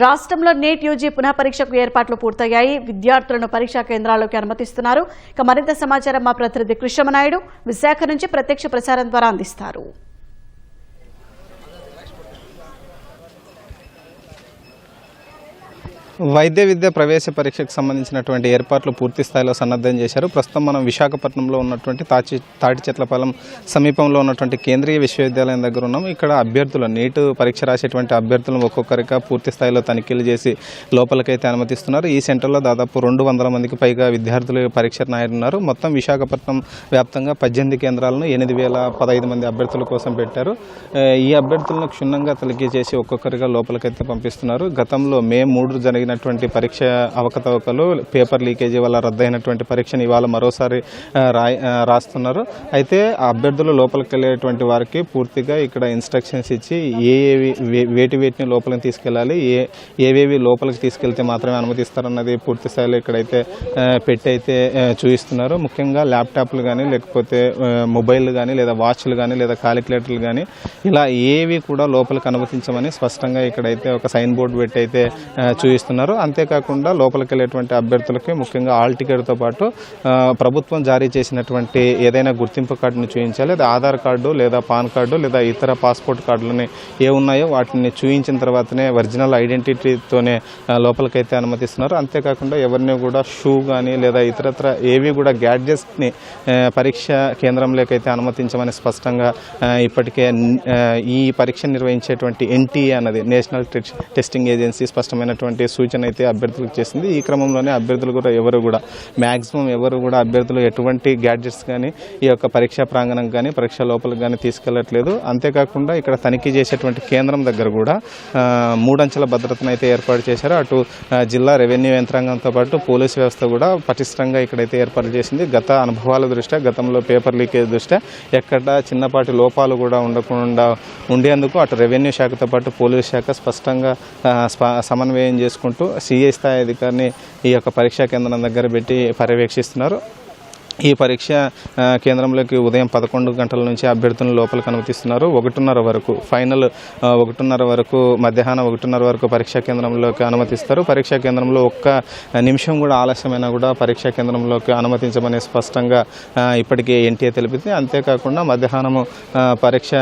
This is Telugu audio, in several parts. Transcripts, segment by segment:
రాష్ట్రంలో నీట్ యూజీ పునః పరీక్షకు ఏర్పాట్లు పూర్తయ్యాయి. విద్యార్థులను పరీక్షా కేంద్రాల్లోకి అనుమతిస్తున్నారు. ఇక మరింత సమాచారం మా ప్రతినిధి కృష్ణమనాయుడు విశాఖ నుంచి ప్రత్యక్ష ప్రసారం ద్వారా అందిస్తారు. వైద్య విద్య ప్రవేశ పరీక్షకు సంబంధించినటువంటి ఏర్పాట్లు పూర్తి స్థాయిలో సన్నద్ధం చేశారు. ప్రస్తుతం మనం విశాఖపట్నంలో ఉన్నటువంటి తాటిచెట్లపాలెం సమీపంలో ఉన్నటువంటి కేంద్రీయ విశ్వవిద్యాలయం దగ్గర ఉన్నాం. ఇక్కడ అభ్యర్థులు నీట్ పరీక్ష రాసేటువంటి అభ్యర్థులను ఒక్కొక్కరిగా పూర్తి స్థాయిలో తనిఖీలు చేసి లోపలికైతే అనుమతిస్తున్నారు. ఈ సెంటర్లో దాదాపు 200 మందికి పైగా విద్యార్థులు పరీక్ష రాయనున్నారు. మొత్తం విశాఖపట్నం వ్యాప్తంగా 18 కేంద్రాలను 8015 మంది అభ్యర్థుల కోసం పెట్టారు. ఈ అభ్యర్థులను క్షుణ్ణంగా తనిఖీ చేసి ఒక్కొక్కరిగా లోపలికైతే పంపిస్తున్నారు. గతంలో మే 3 జరిగినటువంటి పరీక్ష అవకతవకలు, పేపర్ లీకేజీ వల్ల రద్దయినటువంటి పరీక్షను ఇవాళ మరోసారి రాస్తున్నారు. అయితే ఆ అభ్యర్థులు లోపలికి వెళ్ళేటువంటి వారికి పూర్తిగా ఇక్కడ ఇన్స్ట్రక్షన్స్ ఇచ్చి వేటిని లోపలికి తీసుకెళ్ళాలి, ఏవేవి లోపలికి తీసుకెళ్తే మాత్రమే అనుమతిస్తారన్నది పూర్తి స్థాయిలో ఇక్కడైతే పెట్టయితే చూపిస్తున్నారు. ముఖ్యంగా ల్యాప్టాప్లు కానీ, లేకపోతే మొబైల్ కానీ, లేదా వాచ్లు కానీ, లేదా కాలిక్యులేటర్లు కానీ ఇలా ఏవి కూడా లోపలికి అనుమతించమని స్పష్టంగా ఇక్కడైతే ఒక సైన్ బోర్డు పెట్టి అయితే చూపిస్తున్నారు. అంతేకాకుండా లోపలికి వెళ్ళేటువంటి అభ్యర్థులకి ముఖ్యంగా ఆల్ టికెట్తో పాటు ప్రభుత్వం జారీ చేసినటువంటి ఏదైనా గుర్తింపు కార్డుని చూపించాలి. లేదా ఆధార్ కార్డు, లేదా పాన్ కార్డు, లేదా ఇతర పాస్పోర్ట్ కార్డులని ఏ ఉన్నాయో వాటిని చూపించిన తర్వాతనే ఒరిజినల్ ఐడెంటిటీతోనే లోపలికైతే అనుమతిస్తున్నారు. అంతేకాకుండా ఎవరిని కూడా షూ కానీ, లేదా ఇతరత్ర ఏవి కూడా గ్యాడ్జెట్స్ని పరీక్ష కేంద్రంలోకైతే అనుమతించమని స్పష్టంగా ఇప్పటికే ఈ పరీక్ష నిర్వహించేటువంటి ఎన్టీఏ అన్నది నేషనల్ టెస్టింగ్ ఏజెన్సీ స్పష్టమైనటువంటి సూచన అయితే అభ్యర్థులకు చేసింది. ఈ క్రమంలోనే అభ్యర్థులు కూడా మ్యాక్సిమం ఎవరు కూడా అభ్యర్థులు ఎటువంటి గ్యాడ్జెట్స్ కానీ ఈ యొక్క పరీక్షా ప్రాంగణం కానీ, పరీక్ష లోపలికి కానీ తీసుకెళ్లట్లేదు. అంతేకాకుండా ఇక్కడ తనిఖీ చేసేటువంటి కేంద్రం దగ్గర కూడా 3 అంచెల భద్రతను అయితే ఏర్పాటు చేశారు. అటు జిల్లా రెవెన్యూ యంత్రాంగంతో పాటు పోలీసు వ్యవస్థ కూడా పటిష్టంగా ఇక్కడైతే ఏర్పాటు చేసింది. గత అనుభవాల దృష్ట్యా, గతంలో పేపర్ లీకేజ్ దృష్ట్యా ఎక్కడ చిన్నపాటి లోపాలు కూడా ఉండేందుకు అటు రెవెన్యూ శాఖతో పాటు పోలీసు శాఖ స్పష్టంగా సమన్వయం చేసుకుంటూ సిఐ స్థాయి అధికారిని ఈ యొక్క పరీక్షా కేంద్రం దగ్గర పెట్టి పర్యవేక్షిస్తున్నారు. ఈ పరీక్ష కేంద్రంలోకి ఉదయం 11 గంటల నుంచి అభ్యర్థులను లోపలికి అనుమతిస్తున్నారు. 1:30 వరకు ఫైనల్ 1:30 వరకు మధ్యాహ్నం 1:30 వరకు పరీక్షా కేంద్రంలోకి అనుమతిస్తారు. పరీక్షా కేంద్రంలో ఒక్క నిమిషం కూడా ఆలస్యమైనా కూడా పరీక్షా కేంద్రంలోకి అనుమతించమని స్పష్టంగా ఇప్పటికే ఎన్టీఏ తెలిపింది. అంతేకాకుండా మధ్యాహ్నం పరీక్ష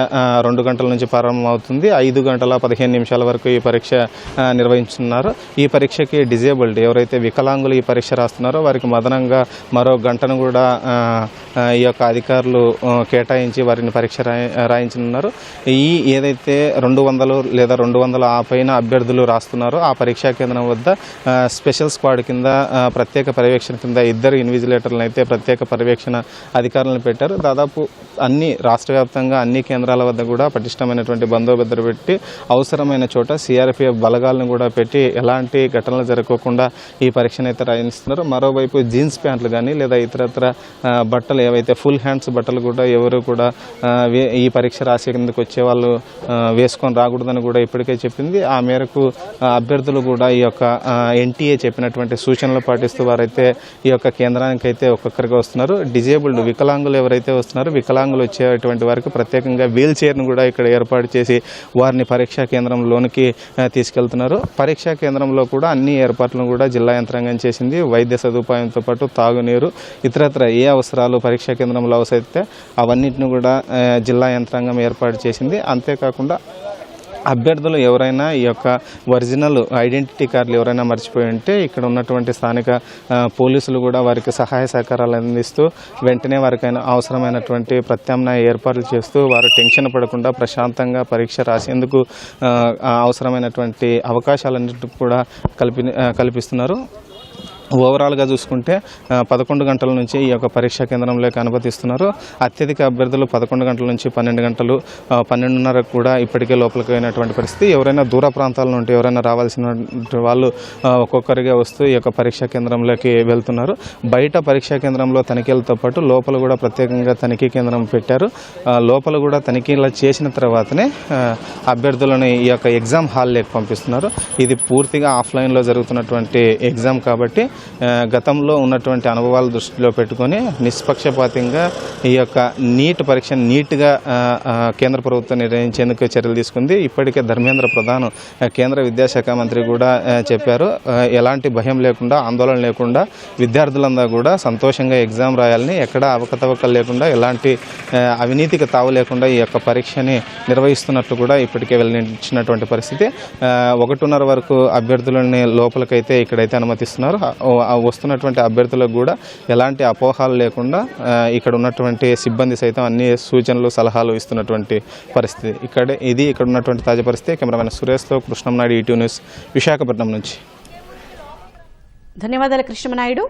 2 గంటల నుంచి ప్రారంభమవుతుంది. 5 గంటల 15 నిమిషాల వరకు ఈ పరీక్ష నిర్వహించుతున్నారు. ఈ పరీక్షకి డిజేబుల్డ్ ఎవరైతే వికలాంగులు ఈ పరీక్ష రాస్తున్నారో వారికి మదనంగా మరో గంటను కూడా ఈ యొక్క అధికారులు కేటాయించి వారిని పరీక్ష రాయించనున్నారు. ఈ ఏదైతే 200 లేదా 200 ఆ పైన అభ్యర్థులు రాస్తున్నారో ఆ పరీక్షా కేంద్రం వద్ద స్పెషల్ స్క్వాడ్ కింద ప్రత్యేక పర్యవేక్షణ కింద 2 ఇన్విజిలేటర్లను అయితే ప్రత్యేక పర్యవేక్షణ అధికారులను పెట్టారు. దాదాపు రాష్ట్ర వ్యాప్తంగా అన్ని కేంద్రాల వద్ద కూడా పటిష్టమైనటువంటి బందోబస్తు పెట్టి అవసరమైన చోట సిఆర్పిఎఫ్ బలగాలను కూడా పెట్టి ఎలాంటి ఘటనలు జరగకుండా ఈ పరీక్షను అయితే రాయిస్తున్నారు. మరోవైపు జీన్స్ ప్యాంట్లు కానీ, లేదా ఇతరత్ర బట్టలు ఏవైతే ఫుల్ హ్యాండ్స్ బట్టలు కూడా ఎవరు కూడా ఈ పరీక్ష రాసేందుకు వచ్చే వాళ్ళు వేసుకొని రాకూడదని కూడా ఇప్పటికే చెప్పింది. ఆ మేరకు అభ్యర్థులు కూడా ఈ యొక్క ఎన్టీఏ చెప్పినటువంటి సూచనలు పాటిస్తూ వారైతే ఈ యొక్క కేంద్రానికి అయితే ఒక్కొక్కరిగా వస్తున్నారు. డిజేబుల్డ్ వికలాంగులు ఎవరైతే వస్తున్నారో వికలాంగులు వచ్చేటువంటి వారికి ప్రత్యేకంగా వీల్ చైర్ను కూడా ఇక్కడ ఏర్పాటు చేసి వారిని పరీక్షా కేంద్రంలోనికి తీసుకెళ్తున్నారు. పరీక్షా కేంద్రంలో కూడా అన్ని ఏర్పాట్లను కూడా జిల్లా యంత్రాంగం చేసింది. వైద్య సదుపాయంతో పాటు తాగునీరు, ఇతరత్ర ఏ అవసరాలు పరీక్షా కేంద్రంలో అవసరమైతే అవన్నిటిని కూడా జిల్లా యంత్రాంగం ఏర్పాటు చేసింది. అంతేకాకుండా అభ్యర్థులు ఎవరైనా ఈ యొక్క ఒరిజినల్ ఐడెంటిటీ కార్డులు ఎవరైనా మర్చిపోయి ఉంటే ఇక్కడ ఉన్నటువంటి స్థానిక పోలీసులు కూడా వారికి సహాయ సహకారాలు అందిస్తూ వెంటనే వారికైనా అవసరమైనటువంటి ప్రత్యామ్నాయ ఏర్పాట్లు చేస్తూ వారు టెన్షన్ పడకుండా ప్రశాంతంగా పరీక్ష రాసేందుకు అవసరమైనటువంటి అవకాశాలన్నింటినీ కూడా కల్పిస్తున్నారు. ఓవరాల్గా చూసుకుంటే 11 గంటల నుంచి ఈ యొక్క పరీక్షా కేంద్రంలోకి అనుమతిస్తున్నారు. అత్యధిక అభ్యర్థులు 11 గంటల నుంచి 12 గంటలు 12:30 కూడా ఇప్పటికే లోపలికి పోయినటువంటి పరిస్థితి. ఎవరైనా దూర ప్రాంతాల నుండి ఎవరైనా రావాల్సిన వాళ్ళు ఒక్కొక్కరిగా వస్తూ ఈ యొక్క పరీక్షా కేంద్రంలోకి వెళ్తున్నారు. బయట పరీక్షా కేంద్రంలో తనిఖీలతో పాటు లోపల కూడా ప్రత్యేకంగా తనిఖీ కేంద్రం పెట్టారు. లోపల కూడా తనిఖీలు చేసిన తర్వాతనే అభ్యర్థులను ఈ యొక్క ఎగ్జామ్ హాల్లోకి పంపిస్తున్నారు. ఇది పూర్తిగా ఆఫ్లైన్లో జరుగుతున్నటువంటి ఎగ్జామ్ కాబట్టి గతంలో ఉన్నటువంటి అనుభవాల దృష్టిలో పెట్టుకొని నిష్పక్షపాతంగా ఈ యొక్క నీట్ పరీక్షను నీట్గా కేంద్ర ప్రభుత్వం నిర్వహించేందుకు చర్యలు తీసుకుంది. ఇప్పటికే ధర్మేంద్ర ప్రధాన్ కేంద్ర విద్యాశాఖ మంత్రి కూడా చెప్పారు, ఎలాంటి భయం లేకుండా ఆందోళన లేకుండా విద్యార్థులందరూ కూడా సంతోషంగా ఎగ్జామ్ రాయాలని, ఎక్కడ అవకతవకలు లేకుండా ఎలాంటి అవినీతికి తావు లేకుండా ఈ యొక్క పరీక్షని నిర్వహిస్తున్నట్లు కూడా ఇప్పటికే వెల్లడించినటువంటి పరిస్థితి. 1:30 వరకు అభ్యర్థులని లోపలికైతే ఇక్కడైతే అనుమతిస్తున్నారు. వస్తున్నటువంటి అభ్యర్థులకు కూడా ఎలాంటి అపోహాలు లేకుండా ఇక్కడ ఉన్నటువంటి సిబ్బంది సైతం అన్ని సూచనలు సలహాలు ఇస్తున్నటువంటి పరిస్థితి. ఇక్కడ ఉన్నటువంటి తాజా పరిస్థితి. కెమెరామెన్ సురేష్తో కృష్ణంనాయుడు, ఈటీవీ న్యూస్, విశాఖపట్నం నుంచి. ధన్యవాదాలు కృష్ణమనాయుడు.